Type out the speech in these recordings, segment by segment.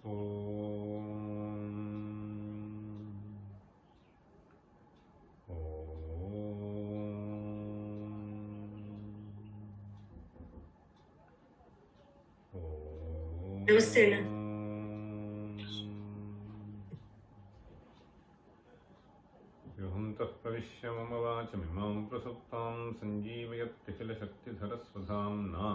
ನಮಸ್ತೆ ಅಣ್ಣ. ಯೋಹಂತಃ ಪ್ರವಿಶ್ಯ ಮಮ ವಾಚಮಿಮಾಂ ಪ್ರಸುಪ್ತಾಂ ಸಂಜೀವಯತ್ಯಖಿಲಶಕ್ತಿಧರಸ್ವಧಾಮ್ನಾ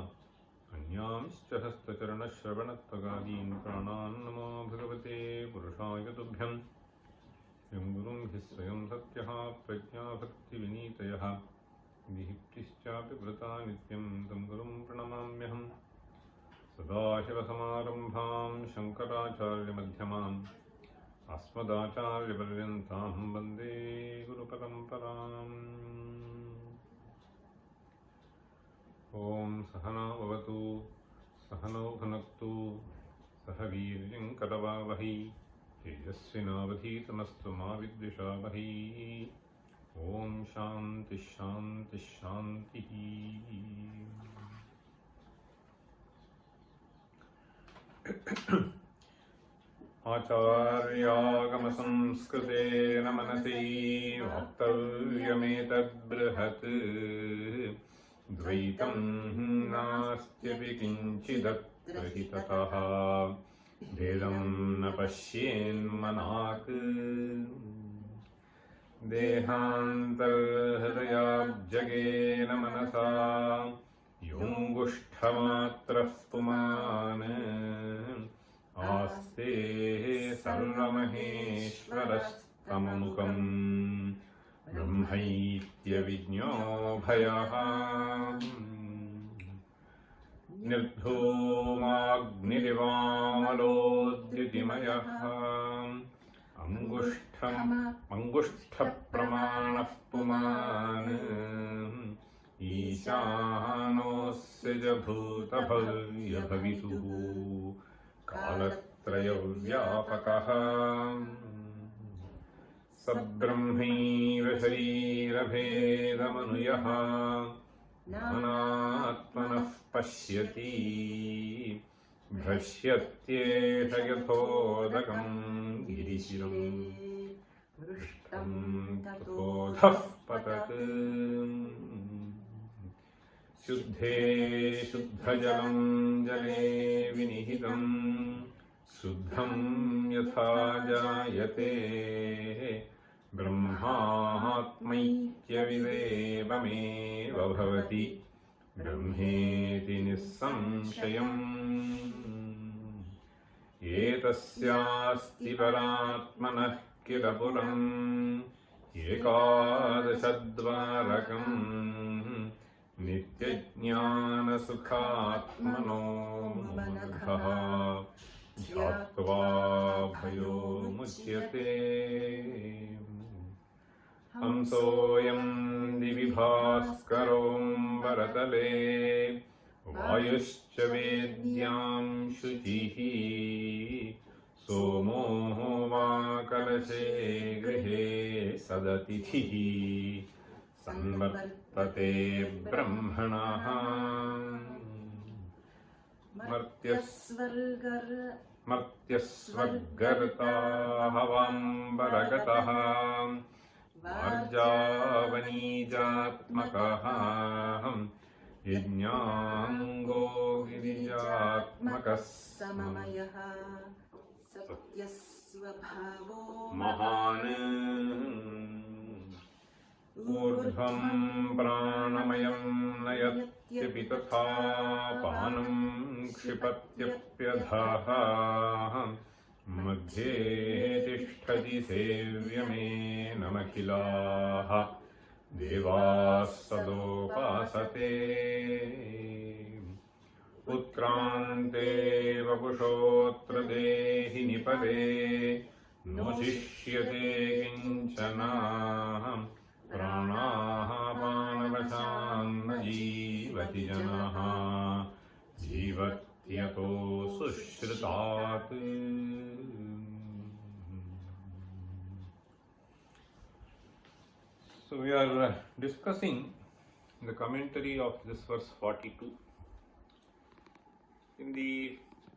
ಅನ್ಯಾಂಶ್ಚ ಹಸ್ತಚರಣಶ್ರವಣತ್ವಗಾದೀನ್ ಪ್ರಾಣಾನ್ ನಮೋ ಭಗವತೆ ಪುರುಷಾಯ ತುಭ್ಯಂ. ಯಂ ಗುರುಂ ಹಿ ಸ್ವಯಂ ಸತ್ಯಃ ಪ್ರಜ್ಞಾಭಕ್ತಿವಿನೀತಯಃ ವಿಹಿಪ್ತಿಶ್ಚಾಪಿ ವೃತಾ ನಿತ್ಯಂ तं ಗುರುಂ ಪ್ರಣಮಾಮ್ಯಹಂ. ಸದಾಶಿವಸಮಾರಂಭಾಂ ಶಂಕರಾಚಾರ್ಯಮಧ್ಯಮಾಂ ಅಸ್ಮದಾಚಾರ್ಯಪರ್ಯಂತಾಂ ವಂದೇ ಗುರುಪರಂಪರಾಂ. ಓಂ ಸಹನಾ ಭವತು ಸಹನೌ ಭುನಕ್ತು ಸಹ ವೀರ್ಯಂ ಕರವಾವಹೈ ತೇಜಸ್ವಿನಾವಧೀತಮಸ್ತು ಮಾ ವಿದ್ವಿಷಾವಹೈ. ಓಂ ಶಾಂತಿ ಶಾಂತಿ ಶಾಂತಿ. ಆಚಾರ್ಯಾಗಮಸಂಸ್ಕೃತೇನ ಮನಸಿ ವಕ್ತವ್ಯಮೇತದ್ಬೃಹತ್ ದ್ವೈತಂ ನಾಸ್ತ್ಯಪಿ ಕಿಂಚಿದತ್ರ ಹಿ ತತಃ ಭೇದಂ ನ ಪಶ್ಯೇನ್ಮನಾಕ್. ದೇಹಾಂತರ್ಹೃದಯಾಬ್ಜಗೇನ ಮನಸಾ ಯೋಂಗುಷ್ಠಮಾತ್ರಃ ಪುಮಾನ್ ಆಸ್ತೆ ಸರ್ವಮಹೇಶ್ವರಸ್ತಮಮುಖಂ ಬ್ರಹ್ಮೈತ್ಯವಿಜ್ಞೋ ಭಯಃ. ನಿರ್ಧೂಮಾಗ್ನಿರಿವಾಮಲೋದ್ಯುತಿಮಯಃ ಅಂಗುಷ್ಠಪ್ರಮಾಣಃ ಪುಮಾನ್ ಈಶಾನೋಸ್ಯ ಚ ಭೂತಭವ್ಯಭವಿತುಃ ಕಾಲತ್ರಯವ್ಯಾಪಕಃ. ಸಬ್ರಹ್ಮೈವ ಶರೀರಭೇದಮನುಯಃ ನಾನಾತ್ಮನಃ ಪಶ್ಯತಿ ಭ್ರಶ್ಯತ್ಯೇಷ ಯಥೋದಕಂ ಗಿರಿಶಿರಂ ಪೃಷ್ಟಂ ತಥೋಧಃ ಪತತ್. ಶುದ್ಧೇ ಶುದ್ಧಜಲಂ ಜಲೇ ವಿನಿಹಿತಂ ಶುದ್ಧಂ ಯಥಾ ಜಾಯತೆ ಬ್ರಹ್ಮಾತ್ಮೈಕ್ಯವಿದೇವಮೇವ ಭವತಿ ಬ್ರಹ್ಮೇತಿ ನಿಸ್ಸಂಶಯಂ. ಏತಸ್ಯಾಸ್ತಿ ಪರಾತ್ಮನಃ ಕಿಲ ಪುರಂ ಏಕಾದಶದ್ವಾರಕಂ ನಿತ್ಯಜ್ಞಾನಸುಖಾತ್ಮನೋ ಮುಮುಕ್ಷಃ ಧ್ಯಾತ್ವಾ ಭಯೋ ಮುಚ್ಯತೆ. ಹಂಸೋಯಂ ದಿವಿ ಭಾಸ್ಕರೋಂಬರತಲೇ ವಾಯುಶ್ಚ ವೇದ್ಯಾಂ ಶುಚಿಃ ಸೋಮೋ ವಾ ಕಲಶೇ ಗೃಹೇ ಸದತಿಥಿಃ ಸಂವರ್ತತೆ ಬ್ರಹ್ಮಣಃ. ಮರ್ತ್ಯಸ್ವರ್ಗರ್ತಾ ಹವಾಂಬರಗತಃ ವಾರ್ಜಾವನೀಜಾತ್ಮಕಃ ಯಜ್ಞಾಂಗೋ ಗಿರಿಜಾತ್ಮಕಃ ಸಮಮಯಃ ಸತ್ಯಸ್ವಭಾವೋ ಮಹಾನ್. ಊರ್ಧ್ವಂ ಪ್ರಾಣಮಯಂ ನಯತ್ಯಪಿ ತಥಾ ಪಾನಂ ಕ್ಷಿಪತ್ಯಪ್ಯಧಃ ಮಧ್ಯೆ ತಿಷ್ಠತಿ ಸೇವ್ಯಮೇನಮಖಿಲಾಃ ದೇವಾಃ ಸದೋಪಾಸತೆ. ಉತ್ಕ್ರಾಂತೆ ವಪುಷೋತ್ರ ದೇಹಿನಿ ಪರೇ ನೋಶಿಷ್ಯತೆ ಕಿಂಚನ ಪ್ರಾಣಾಪಾನವಶಾನ್ನ ಜೀವತಿ ಜನಃ ಜೀವತ್ಯತೋ ಸುಶ್ರುತಾತ್. So we are discussing the commentary of this verse 42. In the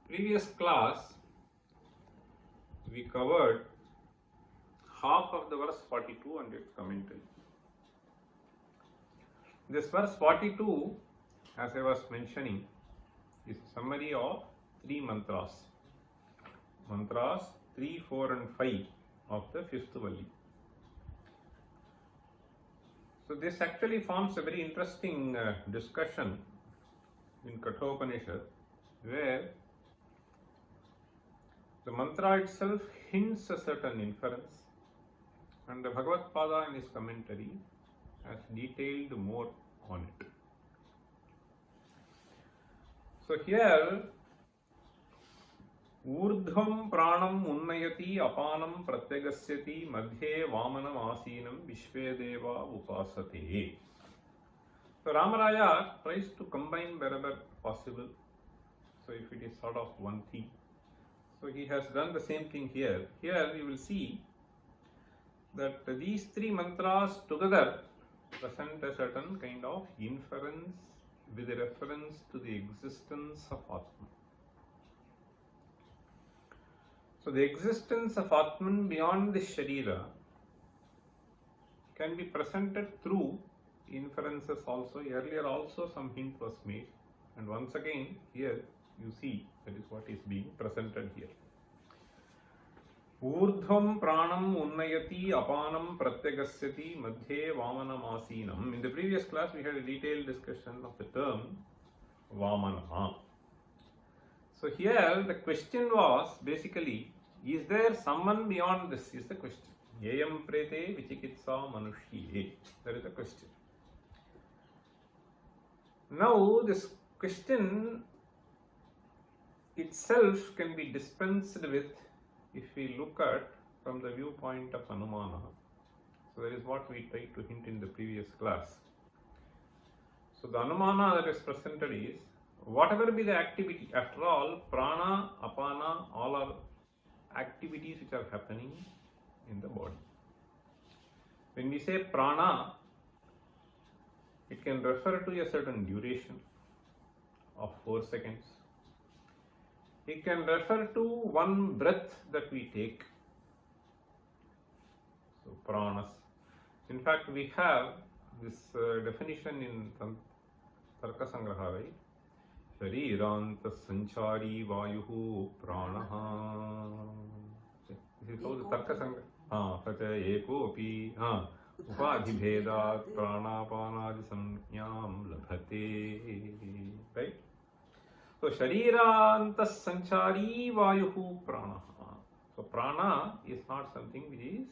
previous class we covered half of the verse 42 and its commentary. This verse 42, as I was mentioning, is a summary of 3 mantras. Mantras 3, 4 and 5 of the 5th Valli. So this actually forms a very interesting discussion in Kathopanishad, where the mantra itself hints a certain inference, and the Bhagavad Pada in his commentary has detailed more on it. So here, ऊर्ध्वं प्राणं उन्नयति अपानं प्रत्यगस्यति मध्ये वामनम आसीनं विश्वे देवा उपासते. So Rāmarāya tries to combine wherever possible. So if it is sort of one thing, so he has done the same thing here. Here you will see that these 3 mantras together present a certain kind of inference with reference to the existence of Atman. So the existence of Atman beyond the Sharira can be presented through inferences also. Earlier also some hint was made, and once again here you see that is what is being presented here. Urdhvam pranam unnayati apanam pratyagasyati madhye vamanam asinam. In the previous class we had a detailed discussion of the term Vamana. So here the question was basically, is there someone beyond this is the question. Yayam prete vichikitsa manushye. That is the question. Now this question itself can be dispensed with if we look at from the viewpoint of Anumana. So that is what we tried to hint in the previous class. So the Anumana that is presented is, whatever be the activity, after all, prana, apana, all are activities which are happening in the body. When we say prana, it can refer to a certain duration of 4 seconds. It can refer to one breath that we take. So pranas. In fact, we have this definition in Tarka Sangraha, right? Shariranta sanchari vayuhu pranaha. This is how the Tarka Sangraha. Sacha ekopi upadhibhedat pranapanadi samnyam labhate. Right? So shariranta sanchari vayuhu pranaha. So prana is not something which is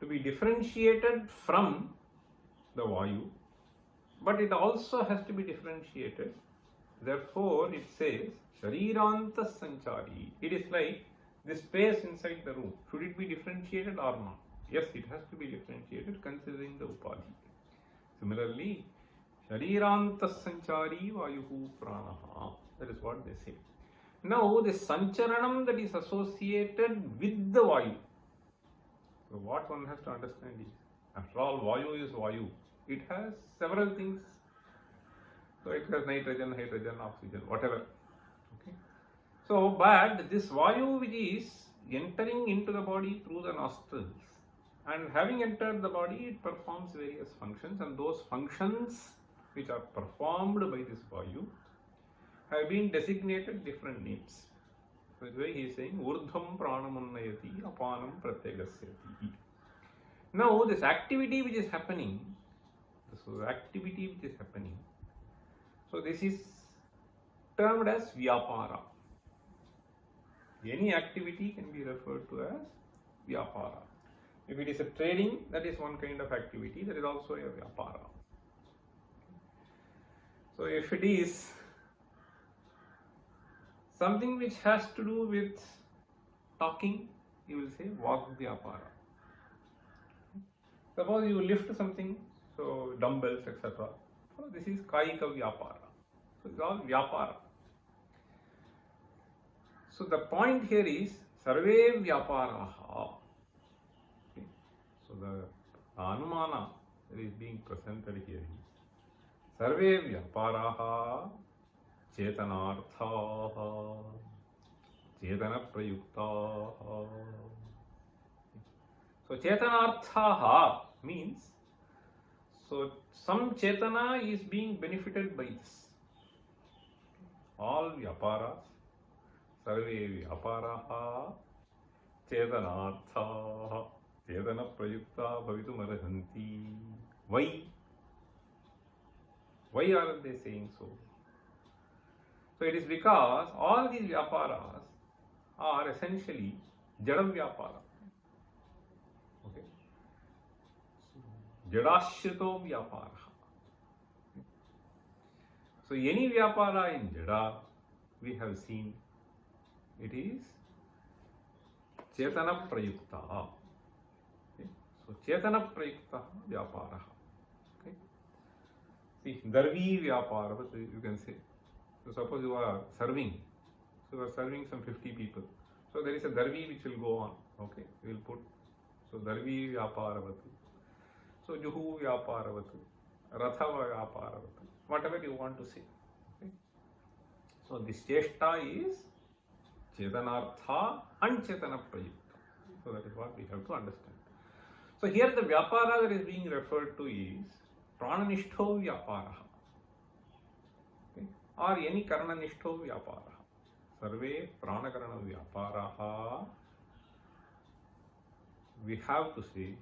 to be differentiated from the vayu, but it also has to be differentiated. Therefore, it says shariranta sanchari. It is like the space inside the room. Should it be differentiated or not? Yes, it has to be differentiated considering the upadhi. Similarly, shariranta sanchari vayuhu pranaha. That is what they say. Now, the sancharanam that is associated with the vayu. So, what one has to understand is, after all, vayu is vayu. It has several things. So, it has nitrogen, hydrogen, oxygen, whatever. Okay. So, but this vayu which is entering into the body through the nostrils, and having entered the body, it performs various functions, and those functions which are performed by this vayu have been designated different names. So that's why he is saying urdhvam pranamunnayati apanam pratyagasyati. Now this activity which is happening, so this is termed as vyapara. Any activity can be referred to as vyapara. If it is a trading, that is one kind of activity, that is also a vyapara. So if it is something which has to do with talking, you will say vak-vyapara. Suppose you lift something, so dumbbells, etc. So this is kayika vyapara. So it's all vyapara. So the point here is sarve vyaparaha. Okay. So the anumana that is being presented here is sarve vyaparaha chetanarthaha. chetana prayuktaha. So chetanarthaha means, so some chetana is being benefited by this. All vyaparas, sarve vyaparaha chetanarthaha chetana prayukta bhavitum arhanti. Why? Why are they saying so? So it is because all these vyaparas are essentially jada vyapara. Okay? Jadashrito vyapara. So any vyapara in jada, we have seen, it is chetana prayukta. Okay? So chetana prayukta vyapara. Okay? See, darvi vyapara, you can say. So suppose you are serving, so you are serving some 50 people. So there is a darvi which will go on. Okay, we will put. So darvi vyaparavatu. So juhu vyaparavatu. Ratha vyaparavatu. Whatever you want to say. Okay. So this cheshta is chetanartha and chetana prayukta. So that is what we have to understand. So here the vyapara that is being referred to is prananishto vyaparaha. Or any karananishto vyapara. Sarve pranakarana vyaparaha. We have to say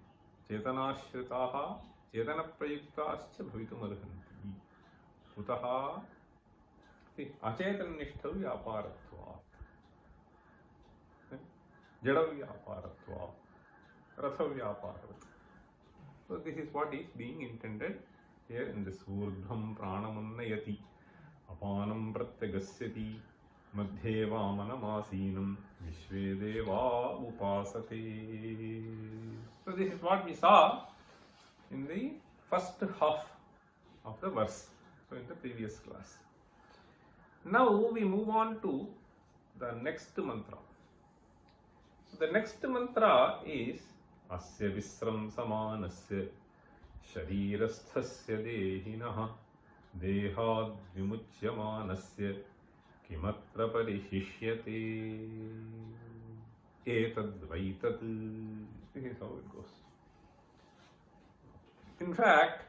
chetanashritaha chetana prayuktascha bhavitum arhanti. Kutaha acetanishto vyaparatvat. Jada vyaparatvat. Ratha vyaparatvat. So this is what is being intended here in this urdhvam pranamannayati. Apanam pratyagasyati madhye vamanamasinam vishve deva upasate. So this is what we saw in the first half of the verse, so in the previous class. Now we move on to the next mantra. So the next mantra is asya visram samanasya sharirasthasya dehinaha Dehad vimuchyamanasya kimatra parishishyate etadvaitat. This is how it goes. In fact,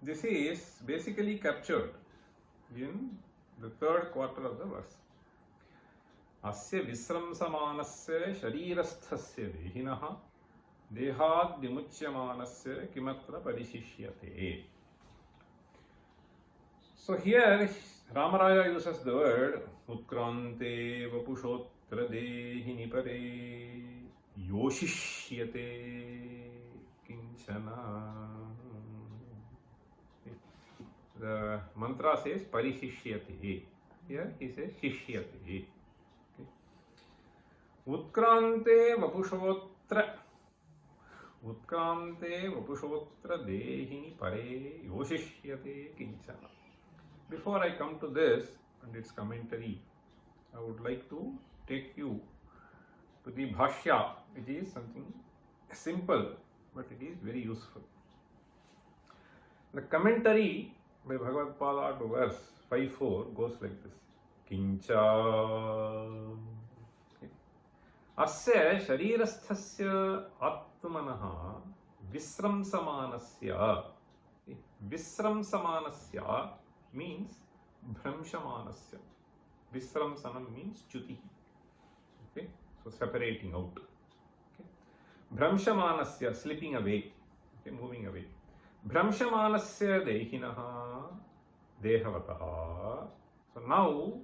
this is basically captured in the third quarter of the verse. Asya visram samanasya sharirasthasya dehinaha dehad vimuchyamanasya kimatra parishishyate. So here Ramarāya uses the word utkrante vapushotra dehini pare yoshishyate kinchana. The mantra says parishishyate. Here he says shishyate. Okay. Utkrante vapushotra. Utkrante vapushotra dehini pare yoshishyate kinchana. Before I come to this and its commentary, I would like to take you to the bhashya, which is something simple, but it is very useful. The commentary by Bhagavad Pada to verse 5.4 goes like this. Kincha asya sharirasthasya atmanaha visram samanasya. Visram samanasya means bhramshamanasya. Visram sanam means chuti. Okay, so separating out. Okay, bhramshamanasya, slipping away. Okay, moving away. Bhramshamanasya dehinaha dehavataha. So now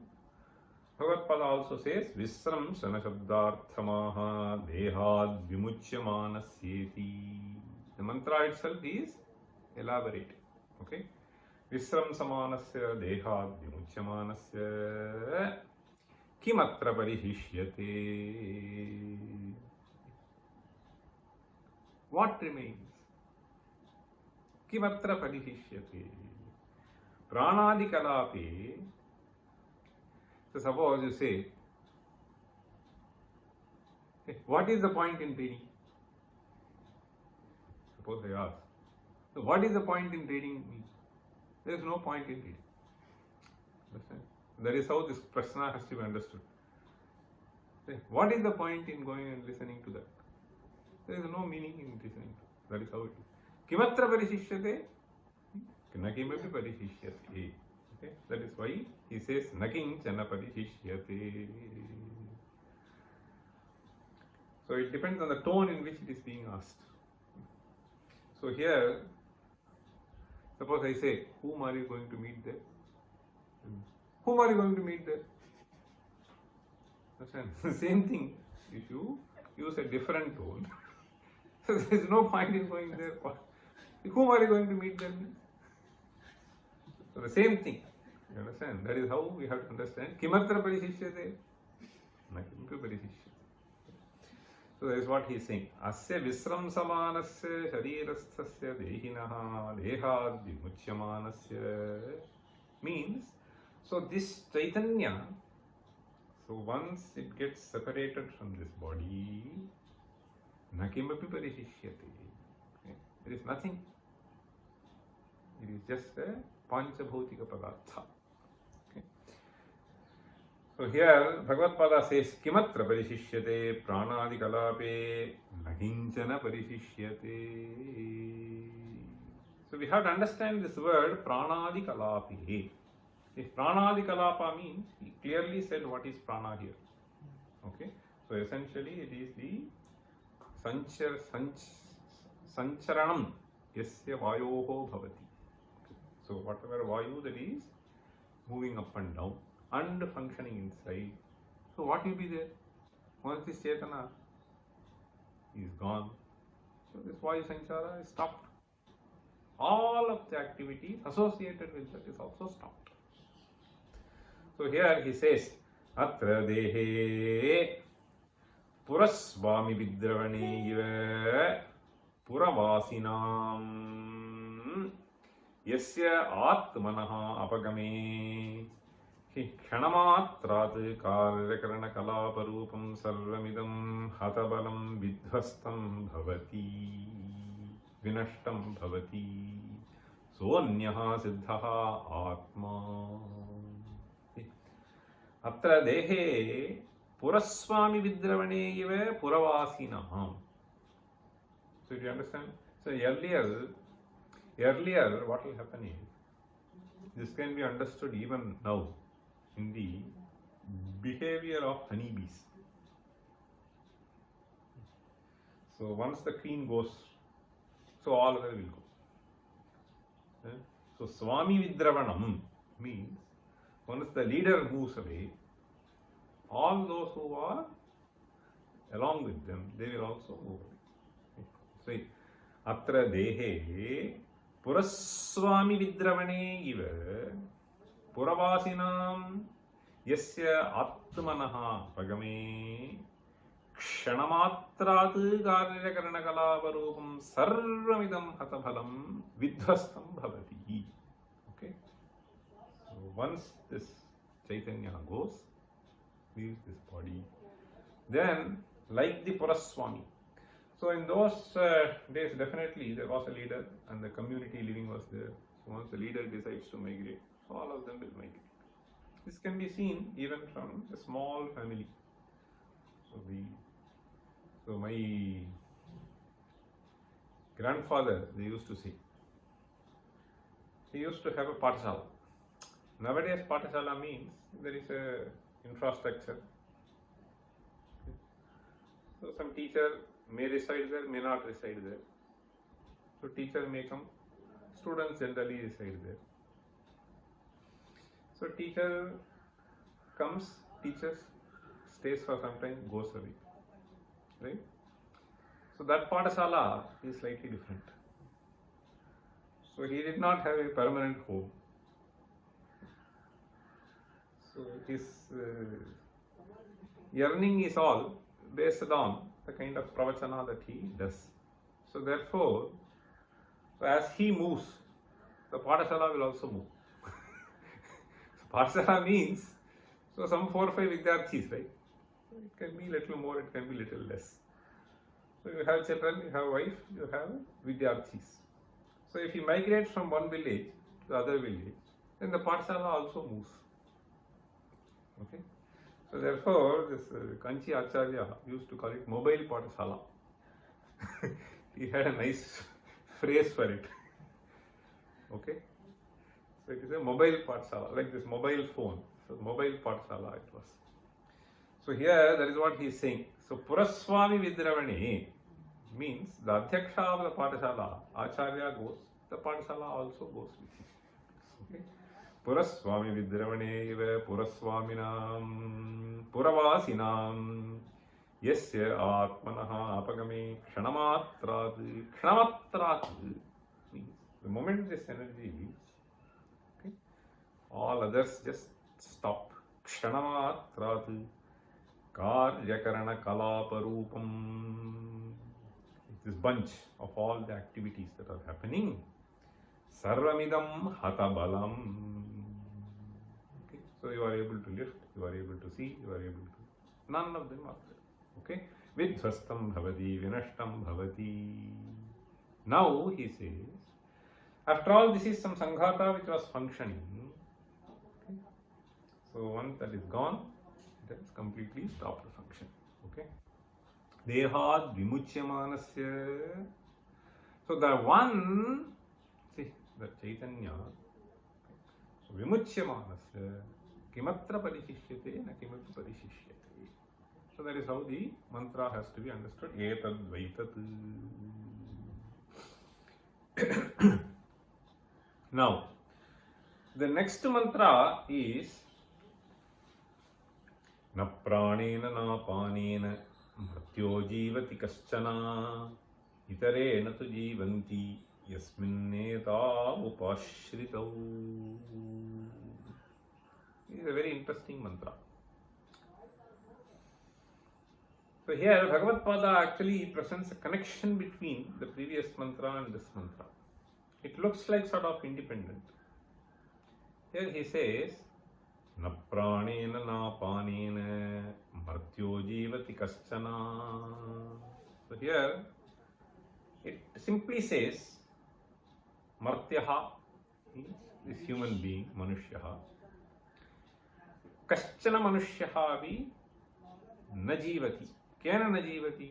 Bhagavad Pada also says visram sana shabdarthamaha dehad vimuchyamanasyeti. The mantra itself is elaborate. Okay. Visram samanasya dehad vimucyamanasya kimatra parihishyate. What remains? Kimatra parihishyate. Pranadi kalape. So suppose you say, what is the point in reading? Suppose I ask, so what is the point in reading me? There is no point in reading. Understand? That is how this prashna has to be understood. What is the point in going and listening to that? There is no meaning in listening to that. That is how it is. Kimatra parishishyate? Na kimapi parishishyate. Okay? That is why he says na kinchana parishishyate. So it depends on the tone in which it is being asked. So here, suppose I say, whom are you going to meet there? Whom are you going to meet there? Understand? The same thing, if you use a different tone, so there is no point in going there. Whom are you going to meet there? So the same thing, you understand? That is how we have to understand. Kimatra parishishyate? Na kimpi parishishyate. So that is what he is saying. Asya visram samanasya sharirasthasya dehinaha dehad vimuchyamanasya means, so this Chaitanya, so once it gets separated from this body, na kimapi parishishyate. There is nothing. It is just a panchabhautika padartha. So here Bhagavad Pada says, Kimatra parishishyate pranadi kalape nahinchana parishishyate. So we have to understand this word pranadi kalape. If pranadi kalapa means, he clearly said what is prana here. Okay. So essentially it is the sancharanam yasya vayoho bhavati. So whatever vayu that is moving up and down and functioning inside. So what will be there? Once this Chetana is gone, so this Vayu Sanchara is stopped. All of the activities associated with that is also stopped. So here he says, Atra dehe purasvami vidravane iva puravasinam yasya atmanaha apagame Kshanamatrat karyakarana kalaparupam sarvamidam hatabalam vidhvastam bhavati vinashtam bhavati sonyaha siddhaha atma. Atra dehe purasvami vidravane iva puravasinaham. So do you understand? So earlier what will happen is, this can be understood even now in the behavior of honeybees. So once the queen goes, so all other will go. So Swami Vidravanam means once the leader moves away, all those who are along with them, they will also move away. So Atra Dehe Puraswami Vidravane iva Puravasinam yasya atmanaha pagame kshanamattrat karyakarana kalaparupam sarvamidam hataphalam vidhvastam bhavati. Okay? So once this Chaitanya goes, leaves this body, then like the Puraswami. So in those days, definitely there was a leader and the community living was there. So once the leader decides to migrate, so all of them will migrate. This can be seen even from a small family. So my grandfather, they used to say, he used to have a pathasala. Nowadays pathasala means there is a infrastructure. So some teacher may reside there, may not reside there. So teacher may come, students generally reside there. So teacher comes, teaches, stays for some time, goes away. Right? So that pathasala is slightly different. So he did not have a permanent home. So his yearning is all based on the kind of pravachana that he does. So therefore, as he moves, the pathasala will also move. So pathasala means, so some 4 or 5 vidyarthis, right? So it can be little more, it can be little less. So you have children, you have wife, you have vidyarthis. So if you migrate from one village to the other village, then the pathasala also moves. Okay? So therefore, this Kanchi Acharya used to call it mobile pathasala. He had a nice phrase for it. Okay? So it is a mobile pathasala, like this mobile phone. So mobile pathasala it was. So here, that is what he is saying. So Puraswami Vidravane means the Adhyaksha of the pathasala, Acharya goes, the pathasala also goes with him. Okay? Puraswami Vidravane eva Puraswaminam Puravasinam Yasya Atmanaha Apagame Kshanamattrat. Kshanamattrat means the moment this energy leaves, okay, all others just stop. Kshanamattrat Karyakarana Kalaparupam. This bunch of all the activities that are happening. Sarvamidam Hatabalam. Okay, so you are able to lift, you are able to see, you are able to. None of them are there. Okay, Vidhvastam Bhavati, Vinashtam Bhavati. Now he says, after all, this is some Sanghata which was functioning. Okay, so once that is gone, it has completely stopped the function. Okay, Dehad Vimuchyamanasya. So the one, see, the Chaitanya, so Vimuchyamanasya, Kimatra Parishishyate, na Kimapi Parishishyate. So that is how the mantra has to be understood. Etadvaitat. Now, the next mantra is Na pranena na panena mrityo jivati kaschana itarena tu jivanti yasminneta upashritau. This is a very interesting mantra. So here Bhagavad Pada actually presents a connection between the previous mantra and this mantra. It looks like sort of independent. Here he says, Na pranena na panena mrityo jivati kaschana. So here it simply says, Martyaha means this human being, Manushyaha. Kaschana Manushyaha api na jivati. Kena na jivati?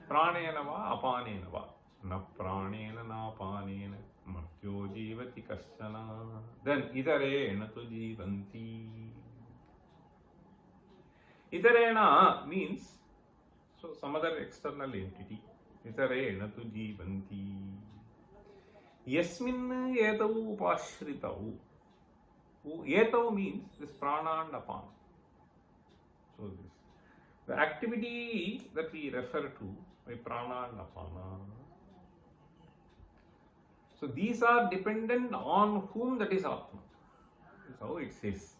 Pranena va apanena va. Na pranena na apanena mrityo jivati kaschana. Then idarena tu jivanti. Idarena means so some other external entity. Idarena tu jivanti. Yasmin etau upashritau. Etau means this prana and apana. So this. The activity that we refer to by prana and apana. So these are dependent on whom, that is Atma. That's how it says.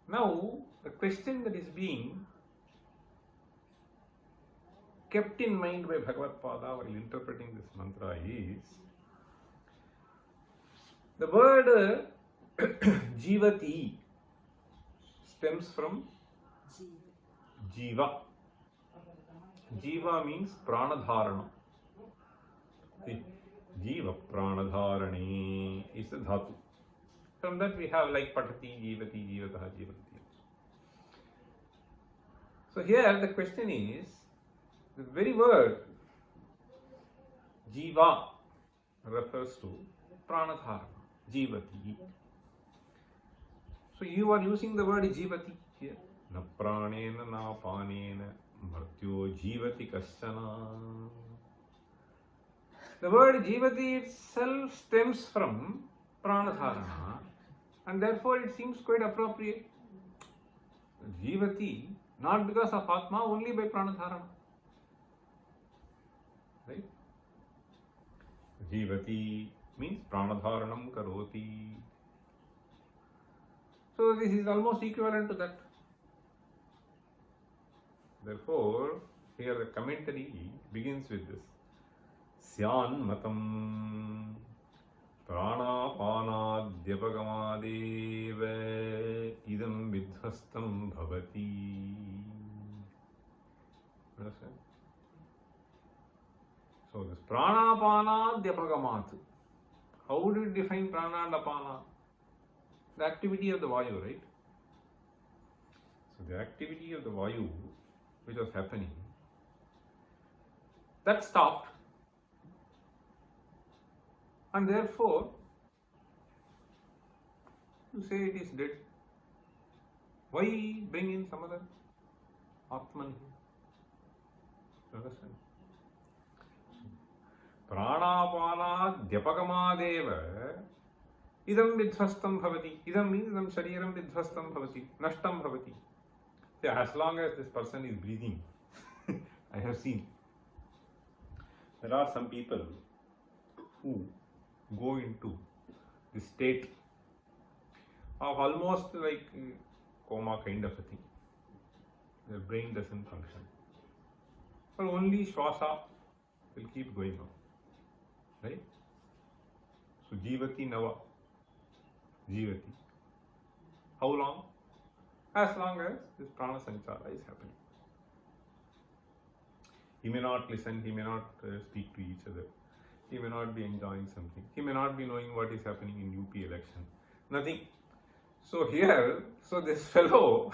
Now, the question that is being kept in mind by Bhagavad Pada while interpreting this mantra is the word Jivati stems from Jiva. Jiva means pranadharana. Jiva pranadharani is the dhatu. From that we have like patati, jivati, jivataha, jivanti. So here the question is, the very word Jiva refers to pranadharana, jivati. So you are using the word Jivati here. Na pranena na panena mrityo jivati kaschana. The word Jivati itself stems from pranadharana and therefore it seems quite appropriate. Jivati, not because of Atma, only by pranadharana. Right? Jivati means pranadharanam karoti. So this is almost equivalent to that. Therefore, here the commentary begins with this. Syan matam pranapanadyapagamadeva idam vidhvastam bhavati. Understand? So this pranapanadyapagamat. How do you define prana and apana? The activity of the vayu, right? the activity of the Vayu which was happening, that stopped, and therefore you say it is dead. Why bring in some other Atman here? Understand? Pranapanadhyapagamadeva idam vidhvastam bhavati. Idam means idam shariram vidhvastam bhavati, nashtam bhavati. See, as long as this person is breathing, I have seen there are some people who go into the state of almost like coma kind of a thing. Their brain doesn't function. But only Shwasa will keep going on. Right? So Jivati Nava. Jivati. How long? As long as this prana sanchara is happening. He may not listen, he may not speak to each other. He may not be enjoying something. He may not be knowing what is happening in UP election. Nothing. So here, so this fellow,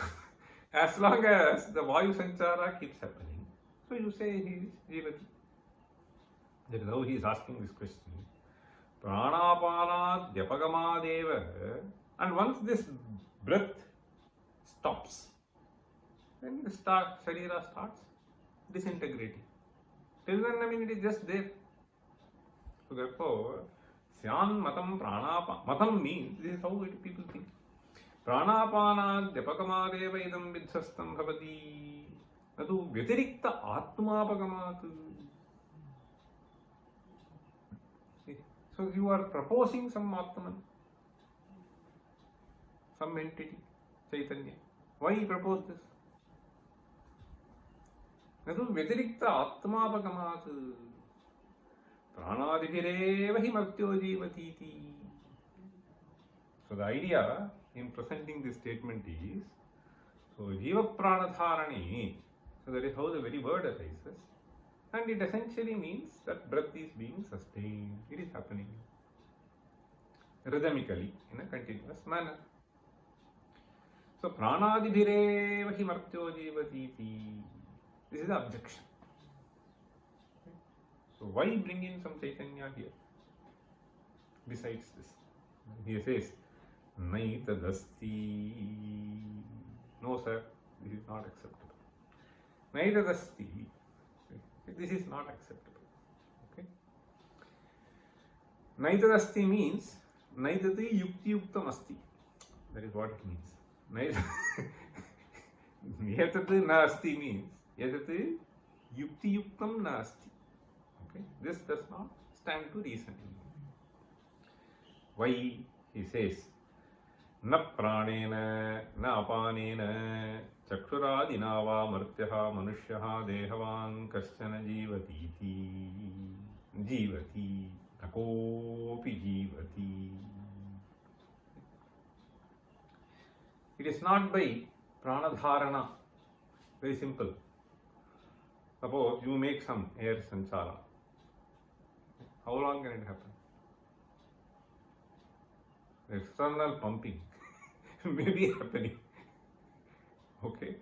as long as the Vayu Sanchara keeps happening, so you say he is Jivati. That is how he is asking this question. Pranapanadhyapagamadeva. And once this breath stops, then the Sharira starts disintegrating. Till then, I mean, it is just there. So therefore, Syan Matam Pranapa. Matam means, this is how people think. Pranapanadhyapagamadeva idam vidhvastam bhavati. Nadu vyatirikta atmapagamat. So you are proposing some Atman, some entity, Chaitanya. Why you propose this? Nadu vyatirikta atmapagamat. Pranadibhireva hi martyo jivatiti. So the idea in presenting this statement is, so Jiva Pranadharani, so that is how the very word arises, and it essentially means that breath is being sustained, it is happening rhythmically in a continuous manner. So Pranadibhireva hi martyo jivatiti. This is the objection. So why bring in some Chaitanya here? Besides this, he says, Naitadasti. No, sir, this is not acceptable. Naitadasti. This is not acceptable. Okay. Naitadasti means Naitati yukti yuktam asti. That is what it means. Yatati na asti means Yatati yukti yuktam na asti. Okay. This does not stand to reason. Why? He says, Na pranena, na apanena, chakshuradina va martyaha manushyaha dehavan kaschana jivatiti. Jivati, nakopi jivati. It is not by pranadharana. Very simple. Suppose you make some air sanchara. How long can it happen? External pumping may be happening. Okay.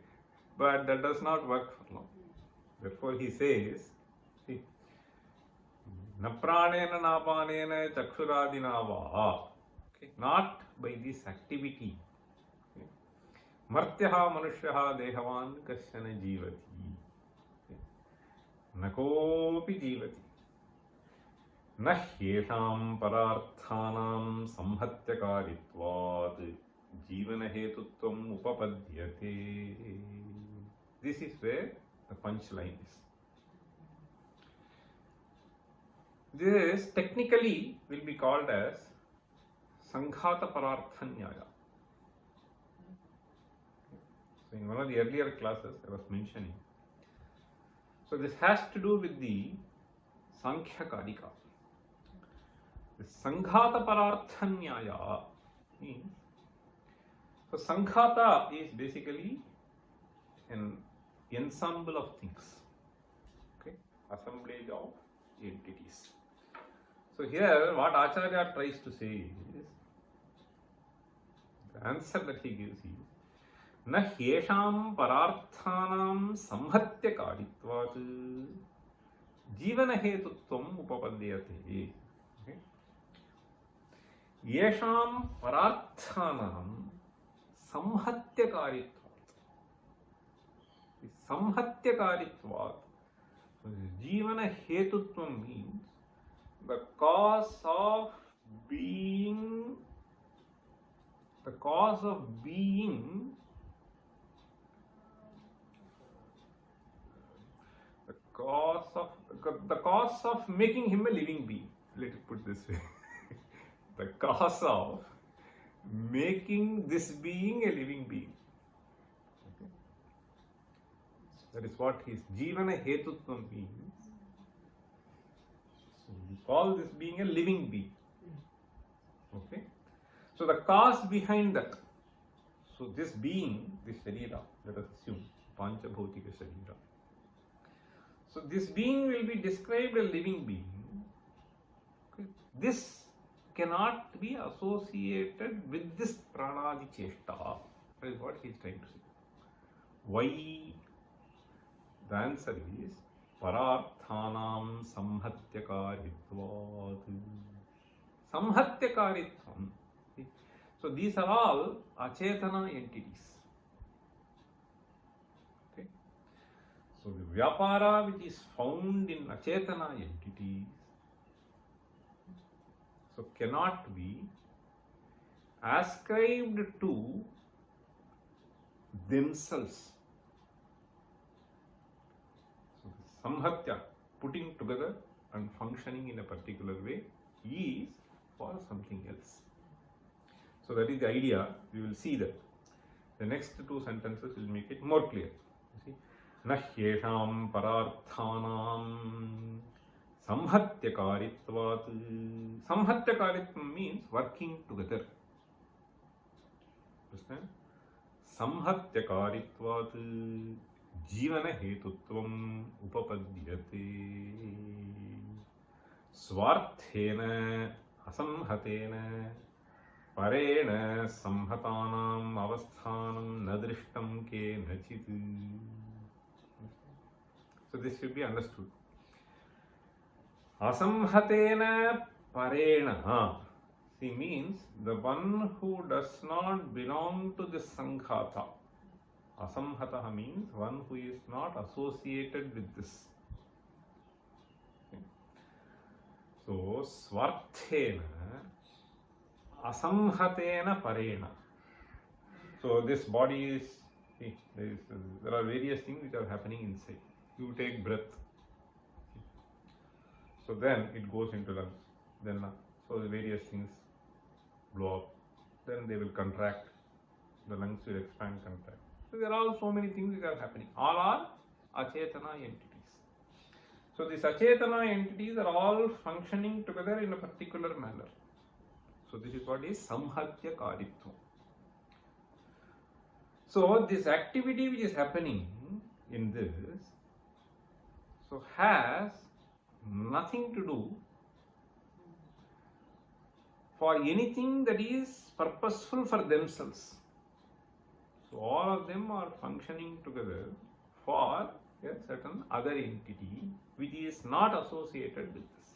But that does not work for long. Therefore he says, see, na pranena na panena chakshuradina va. Okay. Not by this activity. Okay. Martyaha manushyaha dehavan kasyana jivati. Okay. Nakopi jivati. Na hyesham pararthanam samhatyakaritvat jivana hetutvam upapadyate. This is where the punchline is. This technically will be called as Sanghata Pararthanyaya. So in one of the earlier classes I was mentioning. So this has to do with the Sankhya Karika. The Sanghata Pararthanyaya means, so Sanghata is basically an ensemble of things, okay, assemblage of entities. So here what Acharya tries to say is, the answer that he gives is, न ह्येषां परार्थानां संहत्यकारित्वात् जीवनहेतुत्वम् उपपद्यते. येषां परार्थानां संहत्यकारित्वात्. संहत्यकारित्वात्. जीवनहेतुत्वं means the cause of being, the cause of making him a living being. Let it put this way. The cause of making this being a living being. Okay. That is what his jivana hetutvam means. So we call this being a living being. Okay. So the cause behind that. So this being, this sharira, let us assume, panchabhautika sharira. So this being will be described as a living being. Okay. This cannot be associated with this pranadi cheshta. That is what he is trying to say. Why? The answer is pararthanam samhatyakaritvat. Samhatyakaritvam. So these are all achetana entities. Okay. So the vyapara which is found in achetana entities, so cannot be ascribed to themselves. So samhatya, putting together and functioning in a particular way, is for something else. So that is the idea. We will see that. The next two sentences will make it more clear. You see, na hyesham pararthanam samhatyakaritvat. Samhatyakaritvam means working together. Understand? Samhatyakaritvat jivana hetutvam upapadyate. Swarthena asamhatena parena samhatanam avasthanam nadrishtam kenachit. So this should be understood. Asamhatena parena, see, means the one who does not belong to this sanghata. Asamhataha means one who is not associated with this. Okay. So swarthena asamhatena parena. So this body is, see, there are various things which are happening inside. You take breath. So then it goes into lungs. Then so the various things blow up. Then they will contract. The lungs will expand, contract. So there are so many things which are happening. All are achetana entities. So these achetana entities are all functioning together in a particular manner. So this is what is samhatya karitvam. So this activity which is happening in this, so has nothing to do for anything that is purposeful for themselves. So all of them are functioning together for a certain other entity which is not associated with this.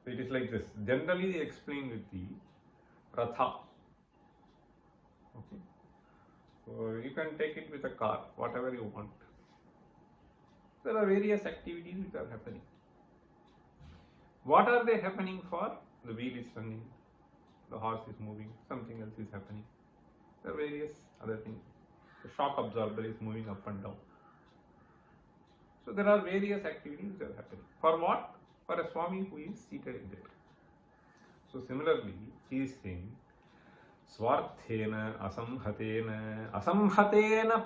So it is like this. Generally they explain with the ratha. Okay. So you can take it with a car, whatever you want. There are various activities which are happening. What are they happening for? The wheel is turning, the horse is moving, something else is happening. There are various other things. The shock absorber is moving up and down. So there are various activities which are happening. For what? For a Swami who is seated in there. So similarly, he is saying, Swarthena asamhatena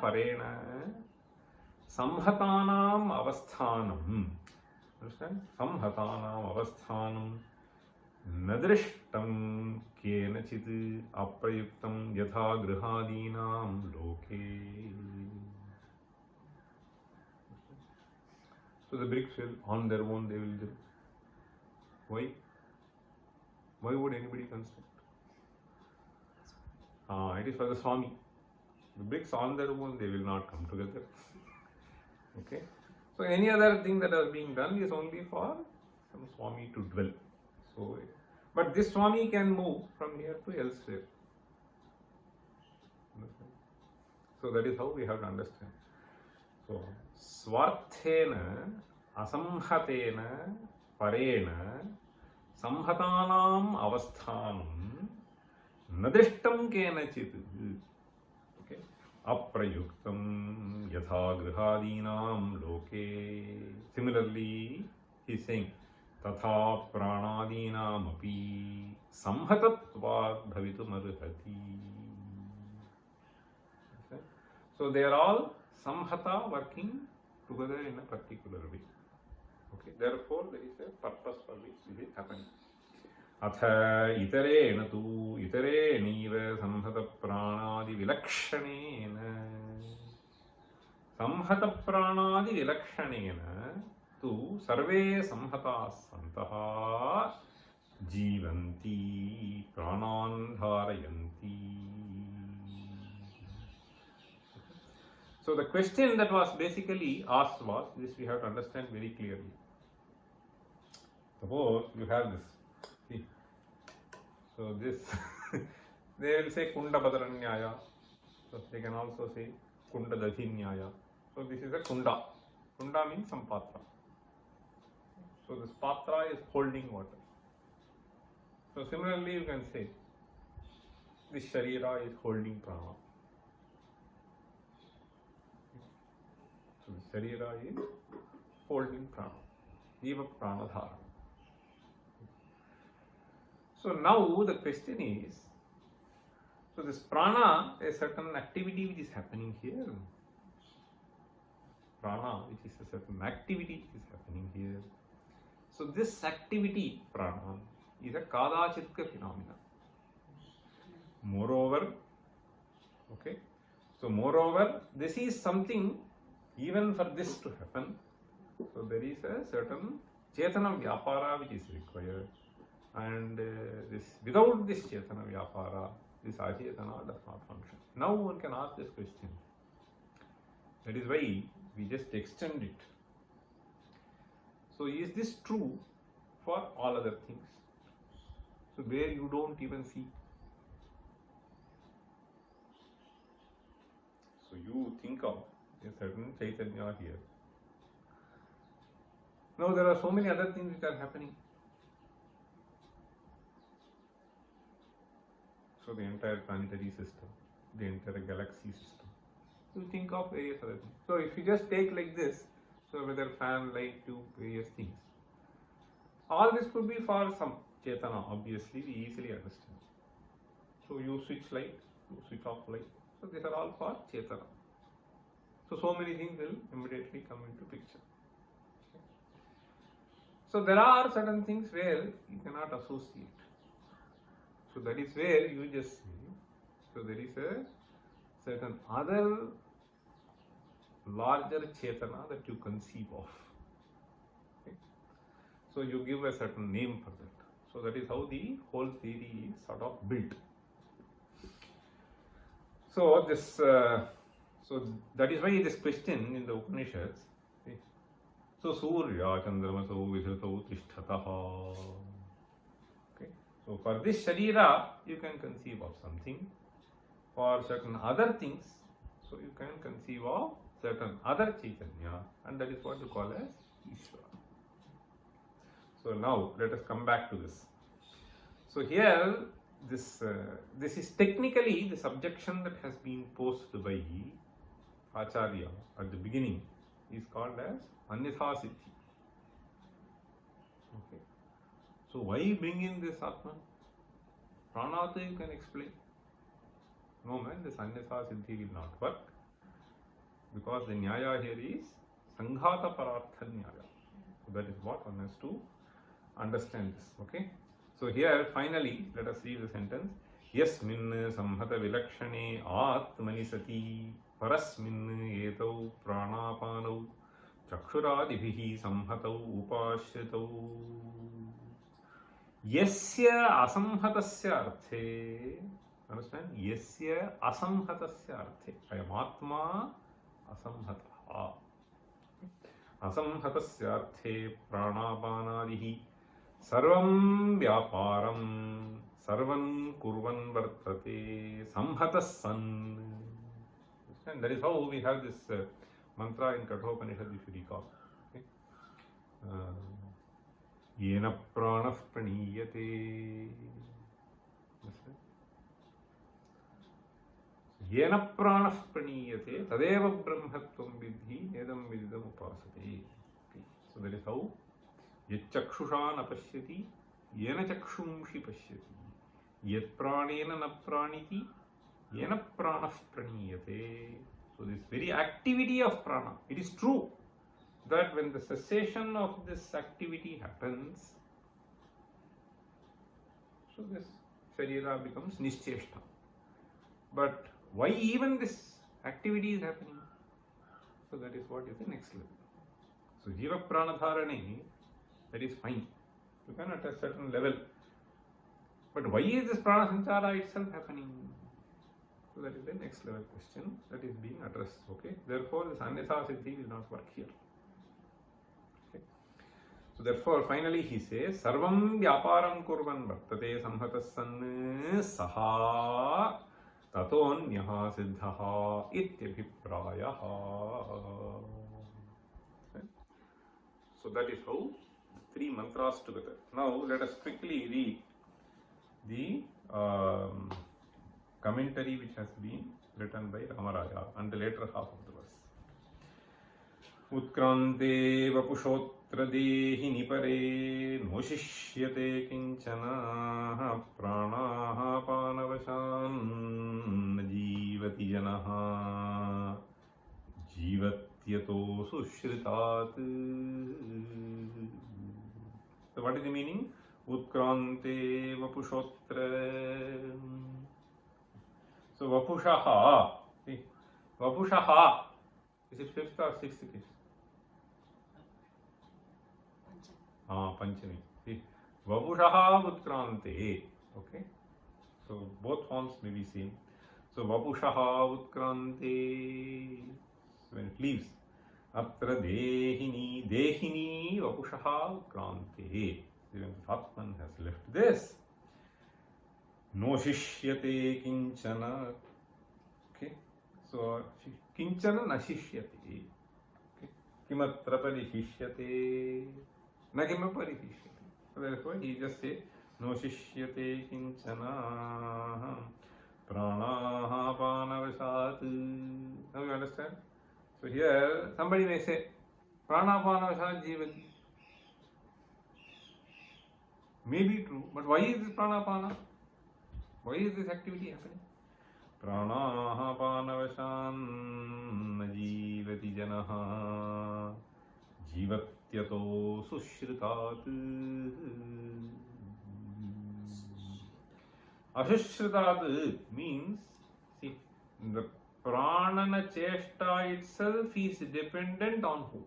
parena samhatanam avasthanam. Understand? Samhatanam avasthanam nadrishtam kenachit aprayuktam yatha grihadinam loke. So the bricks will, on their own, they will do. Why? Why would anybody construct? It is for the Swami. The bricks on their own, they will not come together. Okay. So any other thing that is being done is only for some Swami to dwell. So, but this Swami can move from here to elsewhere. So that is how we have to understand. So, Swarthena, Asamhatena, Parena, Samhatanam Avasthanam, Nadrishtam Kenachit. Okay. Aprayuktam Yatha Grihadinam Loke. Similarly, he is saying, Tatha Pranadinam Api Samhatatvad Bhavitum Arhati. So they are all samhata, working together in a particular way. Okay. Therefore, there is a purpose for which this is happening. Atha itarena tu itareniva samhata pranadi vilakshanena. Samhata pranadi vilakshanena tu sarve samhata santaha jivanti pranan dharayanti. So the question that was basically asked was, this we have to understand very clearly. Suppose you have this. See? So this, they will say Kunda Badaranyaya. So they can also say Kunda Dadhinyaya. So this is a Kunda. Kunda means some patra. So this patra is holding water. So similarly you can say, this Sharira is holding prana. So the Sharira is holding prana, Jiva Prana Dhara. So now the question is, so this prana, a certain activity which is happening here. Prana, which is a certain activity which is happening here. So this activity, prana, is a Kadachitka phenomena. Moreover, okay, so moreover, this is something. Even for this to happen, so there is a certain Chetana Vyapara which is required, and without this Chetana Vyapara, this Achetana does not function. Now one can ask this question. That is why we just extend it. So is this true for all other things? So where you don't even see. So you think of a certain Chaitanya here. Now there are so many other things which are happening. So the entire planetary system, the entire galaxy system. You think of various other things. So if you just take like this, so whether fan, light, tube, various things. All this could be for some Chetana, obviously we easily understand. So you switch light, you switch off light. So these are all for Chetana. So many things will immediately come into picture. So there are certain things where you cannot associate. So that is where you just see. So there is a certain other larger Chetana that you conceive of. Okay? So you give a certain name for that. So that is how the whole theory is sort of built. So this. So that is why this question in the Upanishads. Okay. So Surya Chandramaso Vidhutau Tishtataha. Okay. So for this Sharira, you can conceive of something. For certain other things, so you can conceive of certain other Chaitanya, and that is what you call as Ishvara. So now let us come back to this. So here, this is technically the subjection that has been posed by Acharya at the beginning is called as Anyatha Siddhi. Okay. So why bring in this Atman? Pranata you can explain. No man, this Anyatha Siddhi will not work, because the Nyaya here is Sanghata Parartha Nyaya. So that is what one has to understand this. Okay. So here finally let us read the sentence. Yasmin samhata vilakshane atmani sati parasmin etau pranapanau chakshuradibihi samhatau upashritau yasya asamhatasya arthe Understand? Yasya asamhatasya arthe. Ayamatma asamhataha. Asamhatasya arthe pranapanadihi sarvam vyaparam sarvan kurvan vartate samhatas san. And that is how we have this mantra in Kathopanishad, if you recall. Okay? Yena pranah praniyate. Yena pranah praniyate tadeva brahmatvam vidhi edam vididam upasate. So that is how yachakshusha na pashyati yena chakshumshi pashyati yat pranena na praniti yena pranah praniyate. So this very activity of prana, it is true that when the cessation of this activity happens, so this sharira becomes nischeshta. But why even this activity is happening? So that is what is the next level. So jiva prana dharane, that is fine. You can at a certain level. But why is this prana sanchara itself happening? So that is the next level question that is being addressed. Okay. Therefore, this anyatha siddhi will not work here. Okay. So therefore, finally he says, sarvam vyaparam kurvan vartate samhatassan saha tatonyah siddhaha ityabhiprayaha. So that is how three mantras together. Now let us quickly read the commentary which has been written by Rāmarāyakavi and the later half of the verse. Utkrante vapushotra dehini pare noshishyate kinchana pranaha panavashan jivati janaha jivatyato sushritat. So what is the meaning? Utkrante vapushotra. So vapushaha, see, vapushaha, is it fifth or sixth case? Panchami. See, vapushaha utkrante. Okay, so both forms may be same. So vapushaha utkrante, so when it leaves, atra dehini, dehini vapushaha utkrante. So when the Atman has left this, noshishyate kinchana. Okay, so kinchana nashishyate. Okay, kimatra parihishyate na kima parihishyate. So therefore he just say noshishyate kinchana pranaha panavashat. Now you understand? So here somebody may say prana panavashat jivati. May be true, but why is this pranapana? Why is this activity happening? Pranaha panavashan jivati janaha jivatyato sushritat. Asushritat means, see, the pranana cheshta itself is dependent on who?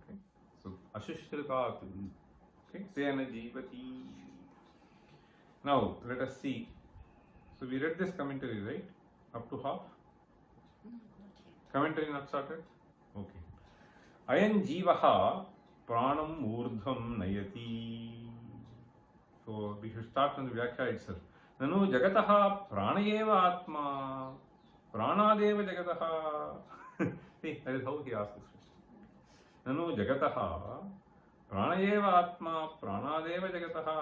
Okay, so asushritat. Okay, tena jivati. Now let us see. So we read this commentary, right? Up to half? Commentary not started? Okay. Ayan jivaha pranam urdhvam nayati. So we should start from the Vyakhya itself. Nanu jagataha pranayeva atma pranadeva jagataha. See, that is how he asks this question. Nanu jagataha pranayeva atma pranadeva jagataha